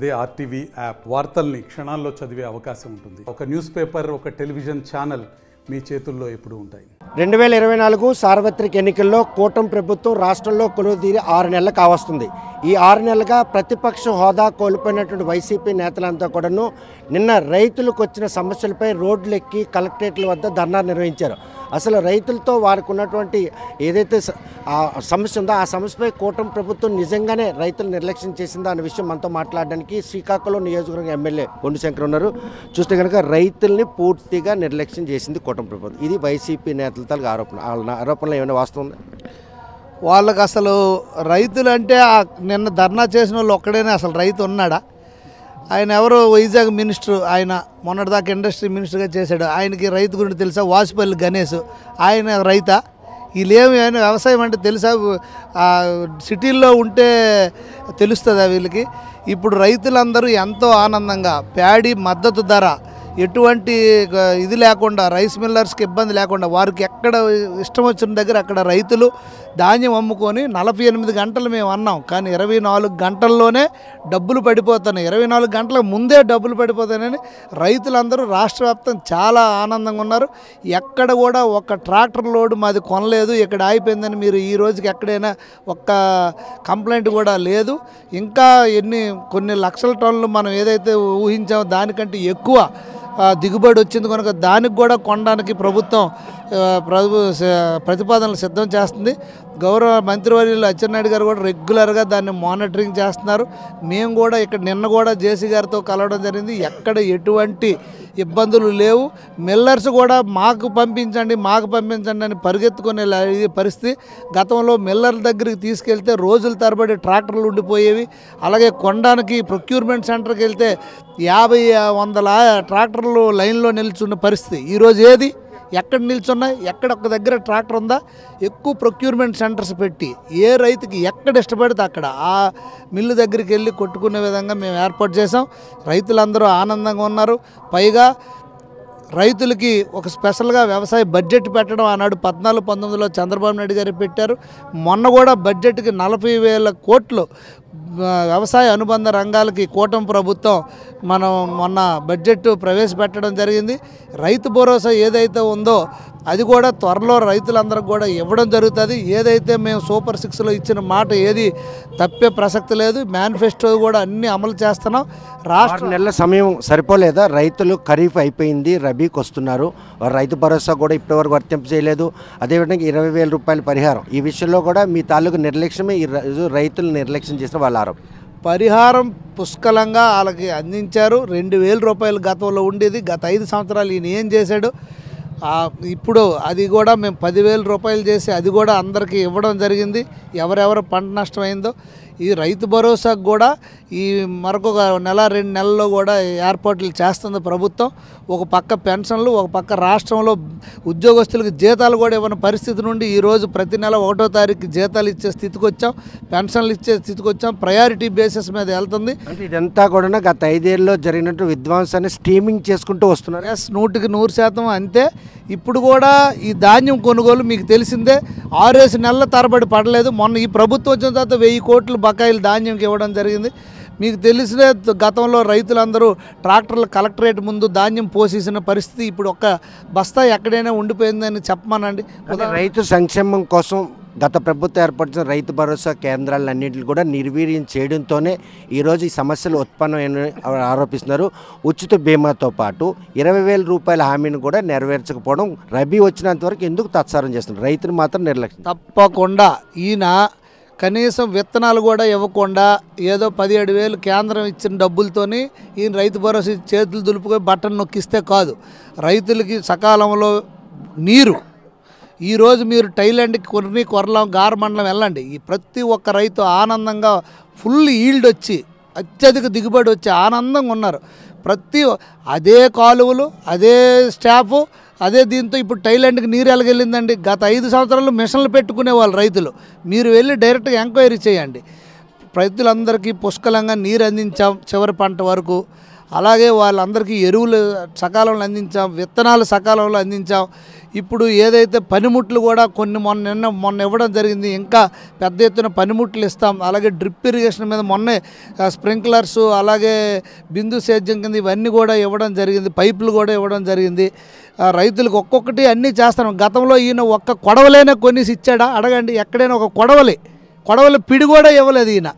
అదే RTV app వార్తల్ని క్షణాల్లో చదివే అవకాశం ఉంటుంది. ఒక న్యూస్ పేపర్, ఒక టెలివిజన్ ఛానల్ మీ చేతుల్లో ఎప్పుడూ ఉంటాయి. 2024 సార్వత్రిక ఎన్నికల్లో కూటమి ప్రభుత్వం రాష్ట్రంలో కొలువుదీరి 6 నెలలు కావస్తుంది. ఈ 6 నెలలుగా ప్రతిపక్ష హోదా కోల్పోయినటువంటి వైసీపీ నేతలంతా కూడాను నిన్న రైతులకు వచ్చిన సమస్యలపై రోడ్లెక్కి కలెక్టరేట్ల వద్ద ధర్నా నిర్వహించారు. అసలు రైతులతో వారికి ఉన్నటువంటి ఏదైతే సమస్య ఉందో ఆ సమస్యపై కూటమి ప్రభుత్వం నిజంగానే రైతులు నిర్లక్ష్యం చేసిందా అనే విషయం మనతో మాట్లాడడానికి శ్రీకాకుళం నియోజకవర్గం ఎమ్మెల్యే కొండశంకర్ ఉన్నారు. చూస్తే కనుక రైతుల్ని పూర్తిగా నిర్లక్ష్యం చేసింది కూటమి ప్రభుత్వం. ఇది వైసీపీ నేతలతో ఆరోపణ. వాళ్ళ ఆరోపణలో ఏమైనా వాస్తవం ఉందా? వాళ్ళకి అసలు రైతులు అంటే నిన్న ధర్నా చేసిన వాళ్ళు ఒక్కడైనా అసలు రైతు ఉన్నాడా? ఆయన ఎవరో వైజాగ్ మినిస్టర్, ఆయన మొన్నటిదాకా ఇండస్ట్రీ మినిస్టర్గా చేశాడు. ఆయనకి రైతు గురించి తెలుసా? వాసుపల్లి గణేష్, ఆయన రైతా? వీళ్ళేమి ఆయన వ్యవసాయం అంటే తెలుసా? సిటీల్లో ఉంటే తెలుస్తుందా వీళ్ళకి? ఇప్పుడు రైతులందరూ ఎంతో ఆనందంగా ప్యాడీ మద్దతు ధర ఎటువంటి ఇది లేకుండా, రైస్ మిల్లర్స్కి ఇబ్బంది లేకుండా, వారికి ఎక్కడ ఇష్టం వచ్చిన దగ్గర అక్కడ రైతులు ధాన్యం అమ్ముకొని 48 గంటలు మేము అన్నాం, కానీ 24 గంటల్లోనే డబ్బులు పడిపోతున్నాయి. 24 గంటల ముందే డబ్బులు పడిపోతాయని రైతులందరూ రాష్ట్ర వ్యాప్తంగా చాలా ఆనందంగా ఉన్నారు. ఎక్కడ కూడా ఒక ట్రాక్టర్ లోడ్ మాది కొనలేదు, ఇక్కడ ఆగిపోయిందని మీరు ఈ రోజుకి ఎక్కడైనా ఒక్క కంప్లైంట్ కూడా లేదు. ఇంకా కొన్ని లక్షల టన్నులు మనం ఏదైతే ఊహించామో దానికంటే ఎక్కువ దిగుబడి వచ్చింది కనుక దానికి కూడా కొనడానికి ప్రభుత్వం ప్రతిపాదనలు సిద్ధం చేస్తుంది. గౌరవ మంత్రివర్యులు అచ్చెన్నాయుడు గారు కూడా రెగ్యులర్గా దాన్ని మానిటరింగ్ చేస్తున్నారు. మేము కూడా ఇక్కడ నిన్న కూడా జేసీ గారితో కలవడం జరిగింది. ఎక్కడ ఎటువంటి ఇబ్బందులు లేవు. మిల్లర్స్ కూడా మాకు పంపించండి అని పరిగెత్తుకునే పరిస్థితి. గతంలో మిల్లర్ దగ్గరికి తీసుకెళ్తే రోజుల తరబడి ట్రాక్టర్లు ఉండిపోయేవి. అలాగే కొనడానికి ప్రొక్యూర్మెంట్ సెంటర్కి వెళ్తే 50-100 ట్రాక్టర్లు లైన్లో నిల్చున్న పరిస్థితి. ఈరోజు ఏది ఎక్కడ నిల్చున్నాయి? ఎక్కడ ఒక దగ్గర ట్రాక్టర్ ఉందా? ఎక్కువ ప్రొక్యూర్మెంట్ సెంటర్స్ పెట్టి ఏ రైతుకి ఎక్కడ ఇష్టపడితే అక్కడ ఆ మిల్లు దగ్గరికి వెళ్ళి కొట్టుకునే విధంగా మేము ఏర్పాటు చేసాం. రైతులందరూ ఆనందంగా ఉన్నారు. పైగా రైతులకి ఒక స్పెషల్గా వ్యవసాయ బడ్జెట్ పెట్టడం ఆనాడు 14-19లో చంద్రబాబు నాయుడు గారు పెట్టారు. మొన్న కూడా బడ్జెట్కి 40,000 కోట్లు వ్యవసాయ అనుబంధ రంగాలకి కూటమి ప్రభుత్వం మొన్న బడ్జెట్ ప్రవేశపెట్టడం జరిగింది. రైతు భరోసా ఏదైతే ఉందో అది కూడా త్వరలో రైతులందరికీ కూడా ఇవ్వడం జరుగుతుంది. ఏదైతే మేము సూపర్ 6లో ఇచ్చిన మాట ఏది తప్పే ప్రసక్తి లేదు. మేనిఫెస్టో కూడా అన్నీ అమలు చేస్తున్నాం. రాష్ట్ర 6 నెలల సమయం సరిపోలేదా? రైతులు ఖరీఫ్ అయిపోయింది, రబీకి వస్తున్నారు. రైతు భరోసా కూడా ఇప్పటివరకు వర్తింపు చేయలేదు. అదేవిధంగా 20,000 రూపాయల పరిహారం, ఈ విషయంలో కూడా మీ తాలూకు నిర్లక్ష్యమే ఈ రైతులు నిర్లక్ష్యం చేసిన వాళ్ళ ఆరోపణ. పరిహారం పుష్కలంగా వాళ్ళకి అందించారు. 2,000 రూపాయలు గతంలో ఉండేది. గత 5 సంవత్సరాలు ఈయన ఏం చేశాడు? ఇప్పుడు అది కూడా మేము 10,000 రూపాయలు చేసి అది కూడా అందరికీ ఇవ్వడం జరిగింది. ఎవరెవరు పంట నష్టమైందో ఈ రైతు భరోసాకు కూడా ఈ మరొక 1-2 నెలల్లో కూడా ఏర్పాట్లు చేస్తుంది ప్రభుత్వం. ఒక పక్క పెన్షన్లు, ఒక పక్క రాష్ట్రంలో ఉద్యోగస్తులకు జీతాలు కూడా ఇవ్వని పరిస్థితి నుండి ఈరోజు ప్రతి నెల 1వ తారీఖు జీతాలు ఇచ్చే స్థితికి వచ్చాం, పెన్షన్లు ఇచ్చే స్థితికి వచ్చాం. ప్రయారిటీ బేసిస్ మీద వెళ్తుంది. అంటే ఇదంతా కూడా గత 5 ఏళ్ళలో జరిగినట్టు విధ్వంసాన్ని స్ట్రీమింగ్ చేసుకుంటూ వస్తున్నారు. 100% అంతే. ఇప్పుడు కూడా ఈ ధాన్యం కొనుగోలు మీకు తెలిసిందే 6 నెలల తరబడి పడలేదు. మొన్న ఈ ప్రభుత్వం వచ్చిన తర్వాత 1,000 కోట్లు బకాయిలు ధాన్యంకి ఇవ్వడం జరిగింది. మీకు తెలిసిన గతంలో రైతులందరూ ట్రాక్టర్లు కలెక్టరేట్ ముందు ధాన్యం పోసేసిన పరిస్థితి. ఇప్పుడు ఒక్క బస్తా ఎక్కడైనా ఉండిపోయిందని చెప్పమానండి. రైతు సంక్షేమం కోసం గత ప్రభుత్వం ఏర్పరిచిన రైతు భరోసా కేంద్రాలన్నింటినీ కూడా నిర్వీర్యం చేయడంతోనే ఈరోజు ఈ సమస్యలు ఉత్పన్నమని ఆరోపిస్తున్నారు. ఉచిత బీమాతో పాటు 20,000 రూపాయల హామీని కూడా నెరవేర్చకపోవడం, రబీ వచ్చినంత వరకు ఎందుకు తత్సారం చేస్తున్నారు? రైతులు మాత్రం నిర్లక్ష్యం. తప్పకుండా ఈయన కనీసం విత్తనాలు కూడా ఇవ్వకుండా ఏదో 17,000 కేంద్రం ఇచ్చిన డబ్బులతోని ఈయన రైతు భరోసా చేతులు దులుపుకొని బట్టను నొక్కిస్తే కాదు. రైతులకి సకాలంలో నీరు, ఈరోజు మీరు టైలాండ్కి కొరలం గారమండలం వెళ్ళండి, ఈ ప్రతి ఒక్క రైతు ఆనందంగా ఫుల్ ఈల్డ్ వచ్చి అత్యధిక దిగుబడి వచ్చి ఆనందంగా ఉన్నారు. అదే కాలువలు, అదే స్టాఫు, అదే దీంతో ఇప్పుడు టైలాండ్కి నీరు ఎలాగెళ్ళిందండి? గత 5 సంవత్సరాలు మిషన్లు పెట్టుకునే వాళ్ళు రైతులు. మీరు వెళ్ళి డైరెక్ట్గా ఎంక్వైరీ చేయండి. రైతులందరికీ పుష్కలంగా నీరు అందించాం చివరి పంట వరకు. అలాగే వాళ్ళందరికీ ఎరువులు సకాలంలో అందించాం, విత్తనాలు సకాలంలో అందించాం. ఇప్పుడు ఏదైతే పనిముట్లు కూడా కొన్ని మొన్న ఇవ్వడం జరిగింది, ఇంకా పెద్ద ఎత్తున పనిముట్లు ఇస్తాం. అలాగే డ్రిప్ ఇరిగేషన్ మీద మొన్నే స్ప్రింక్లర్స్, అలాగే బిందు సేద్యం కింద ఇవన్నీ కూడా ఇవ్వడం జరిగింది, పైపులు కూడా ఇవ్వడం జరిగింది. రైతులకు ఒక్కొక్కటి అన్నీ చేస్తాను. గతంలో ఈయన ఒక్క కొడవలైనా కొనేసి ఇచ్చాడా అడగండి, ఎక్కడైనా ఒక కొడవలి పిడి కూడా ఇవ్వలేదు ఈయన.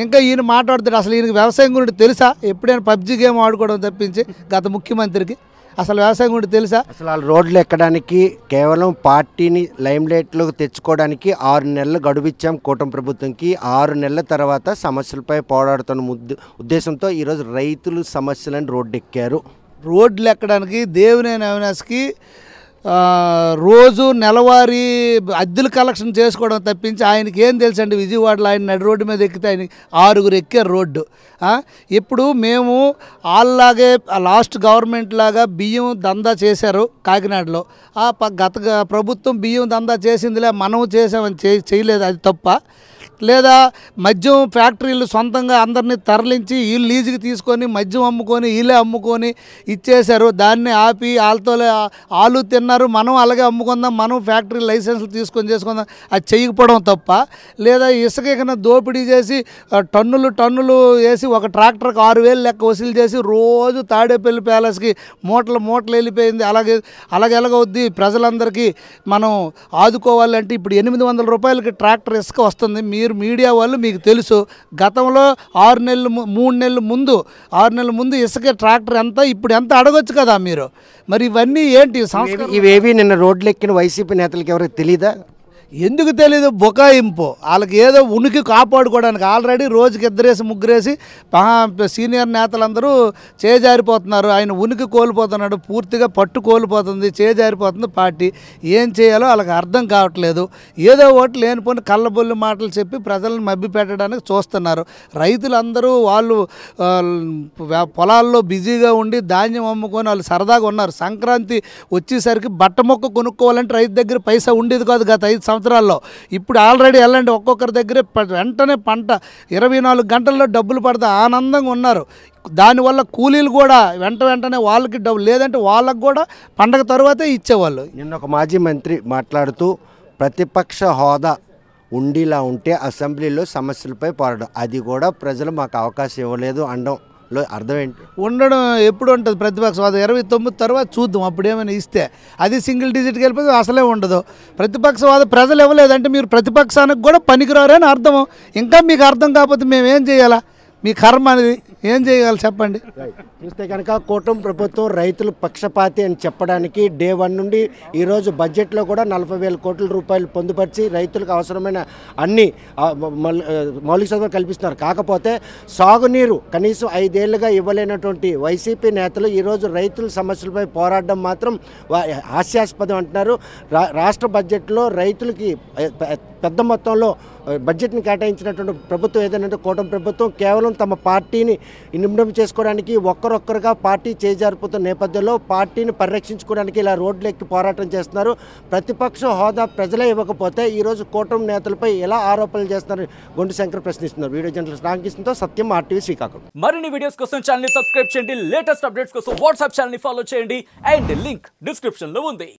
ఇంకా ఈయన మాట్లాడుతాడు, అసలు ఈయనకి వ్యవసాయం గురించి తెలుసా? ఎప్పుడైనా పబ్జీ గేమ్ ఆడుకోవడం తప్పించి గత ముఖ్యమంత్రికి అసలు వ్యవసాయం గురించి తెలుసా? అసలు వాళ్ళు రోడ్లు ఎక్కడానికి కేవలం పార్టీని లైమ్లైట్లోకి తెచ్చుకోవడానికి 6 నెలలు గడువిచ్చాం కూటమి ప్రభుత్వంకి. 6 నెలల తర్వాత సమస్యలపై పోరాడుతున్న ఉద్దేశంతో ఈరోజు రైతులు సమస్యలను రోడ్డెక్కారు. రోడ్లు ఎక్కడానికి దేవినేని అవినాష్కి రోజు నెలవారీ అద్దెలు కలెక్షన్ చేసుకోవడం తప్పించి ఆయనకి ఏం తెలుసండి? విజయవాడలో ఆయన నడి రోడ్డు మీద ఎక్కితే ఆయన 6 ఎక్కారు రోడ్డు. ఇప్పుడు మేము వాళ్ళలాగే లాస్ట్ గవర్నమెంట్ లాగా బియ్యం దందా చేశారు కాకినాడలో. గత ప్రభుత్వం బియ్యం దందా చేసిందిలే, మనం చేసామని చేయలేదు, అది తప్ప. లేదా మద్యం ఫ్యాక్టరీలు సొంతంగా అందరినీ తరలించి వీళ్ళు లీజుకి తీసుకొని మద్యం అమ్ముకొని వీళ్ళే అమ్ముకొని ఇచ్చేశారు. దాన్ని ఆపి వాళ్ళతో వాళ్ళు తిన్నారు, మనం అలాగే అమ్ముకుందాం, మనం ఫ్యాక్టరీ లైసెన్సులు చేసుకుందాం, అది చేయకపోవడం తప్ప. లేదా ఇసుక కన్నా దోపిడీ చేసి టన్నులు వేసి ఒక ట్రాక్టర్కి 6,000 లెక్క వసూలు చేసి రోజు తాడేపల్లి ప్యాలెస్కి మూటలు వెళ్ళిపోయింది. అలాగే ఎలాగవుద్ది? ప్రజలందరికీ మనం ఆదుకోవాలంటే ఇప్పుడు 800 రూపాయలకి ట్రాక్టర్ ఇసుక వస్తుంది. మీరు మీడియా వాళ్ళు మీకు తెలుసు, గతంలో 3 నెలల ముందు ఇసుక ట్రాక్టర్ ఎంత, ఇప్పుడు ఎంత అడగొచ్చు కదా మీరు. మరి ఇవన్నీ ఏంటి? ఇవేవి నిన్న రోడ్లు ఎక్కిన వైసీపీ నేతలకు ఎవరికి తెలీదా? ఎందుకు తెలీదు? బొకాయింపు. వాళ్ళకి ఏదో ఉనికి కాపాడుకోవడానికి ఆల్రెడీ రోజుకి 2 ముగ్గురేసి సీనియర్ నేతలందరూ చేజారిపోతున్నారు. ఆయన ఉనికి కోల్పోతున్నాడు, పూర్తిగా పట్టు కోల్పోతుంది, చేజారిపోతుంది పార్టీ. ఏం చేయాలో వాళ్ళకి అర్థం కావట్లేదు. ఏదో ఒకటి లేనిపోయిన కళ్ళబొల్లి మాటలు చెప్పి ప్రజలను మభ్య పెట్టడానికి చూస్తున్నారు. రైతులందరూ వాళ్ళు పొలాల్లో బిజీగా ఉండి ధాన్యం అమ్ముకొని వాళ్ళు సరదాగా ఉన్నారు. సంక్రాంతి వచ్చేసరికి బట్ట మొక్క కొనుక్కోవాలంటే రైతు దగ్గర పైసా ఉండేది కాదు గత 5 సంవత్సరాల్లో. ఇప్పుడు ఆల్రెడీ వెళ్ళండి, ఒక్కొక్కరి దగ్గర వెంటనే పంట 24 గంటల్లో డబ్బులు పడితే ఆనందంగా ఉన్నారు. దానివల్ల కూలీలు కూడా వెంటనే వాళ్ళకి డబ్బు లేదంటే వాళ్ళకు కూడా పండగ తర్వాతే ఇచ్చేవాళ్ళు. నిన్న ఒక మాజీ మంత్రి మాట్లాడుతూ ప్రతిపక్ష హోదా ఉండేలా ఉంటే అసెంబ్లీలో సమస్యలపై పోరాడడం, అది కూడా ప్రజలు మాకు అవకాశం ఇవ్వలేదు అనడంలో అర్థం ఏంటి? ఉండడం ఎప్పుడు ఉంటుంది ప్రతిపక్ష హోదా? 29 తర్వాత చూద్దాం, అప్పుడు ఏమైనా ఇస్తే. అది సింగిల్ డిజిట్కి వెళ్ళిపోతే అసలే ఉండదు. ప్రతిపక్ష హోదా ప్రజలు ఇవ్వలేదంటే మీరు ప్రతిపక్షానికి కూడా పనికిరారని అర్థము. ఇంకా మీకు అర్థం కాకపోతే మేము ఏం చేయాలా? మీ కర్మ అనేది ఏం చేయగలరు చెప్పండి. చూస్తే కనుక కూటమి ప్రభుత్వం రైతులు పక్షపాతి అని చెప్పడానికి డే 1 నుండి ఈరోజు బడ్జెట్లో కూడా 40,000 కోట్ల రూపాయలు పొందుపరిచి రైతులకు అవసరమైన అన్ని మౌలిక సదుపాయాలు కల్పిస్తున్నారు. కాకపోతే సాగునీరు కనీసం 5 ఏళ్లుగా ఇవ్వలేనటువంటి వైసీపీ నేతలు ఈరోజు రైతుల సమస్యలపై పోరాడడం మాత్రం హాస్యాస్పదం అంటున్నారు. రాష్ట్ర బడ్జెట్లో రైతులకి పెద్ద మొత్తంలో బడ్జెట్ని కేటాయించినటువంటి ప్రభుత్వం ఏదైనా కూటమి ప్రభుత్వం కేవలం తమ పార్టీని నిమ్నం చేసుకోవడానికి ఒక్కరొక్కరుగా పార్టీ చేజారిపోతున్న నేపథ్యంలో పార్టీని పరిరక్షించుకోవడానికి ఇలా రోడ్లు ఎక్కి పోరాటం చేస్తున్నారు. ప్రతిపక్ష హోదా ప్రజలే ఇవ్వకపోతే ఈరోజు కూటమి నేతలపై ఎలా ఆరోపణలు చేస్తున్నారు గొండు శంకర్ ప్రశ్నిస్తున్నారు. వీడియో జర్నలిస్ట్ రామకృష్ణతో సత్యం, RTV శ్రీకాకుళం. మరిన్ని వీడియోస్ కోసం ఛానల్ ని సబ్స్క్రైబ్ చేయండి, లేటెస్ట్ అప్డేట్స్ కోసం వాట్సాప్ ఛానల్ ని ఫాలో చేయండి అండ్ లింక్ డిస్క్రిప్షన్ లో ఉంది.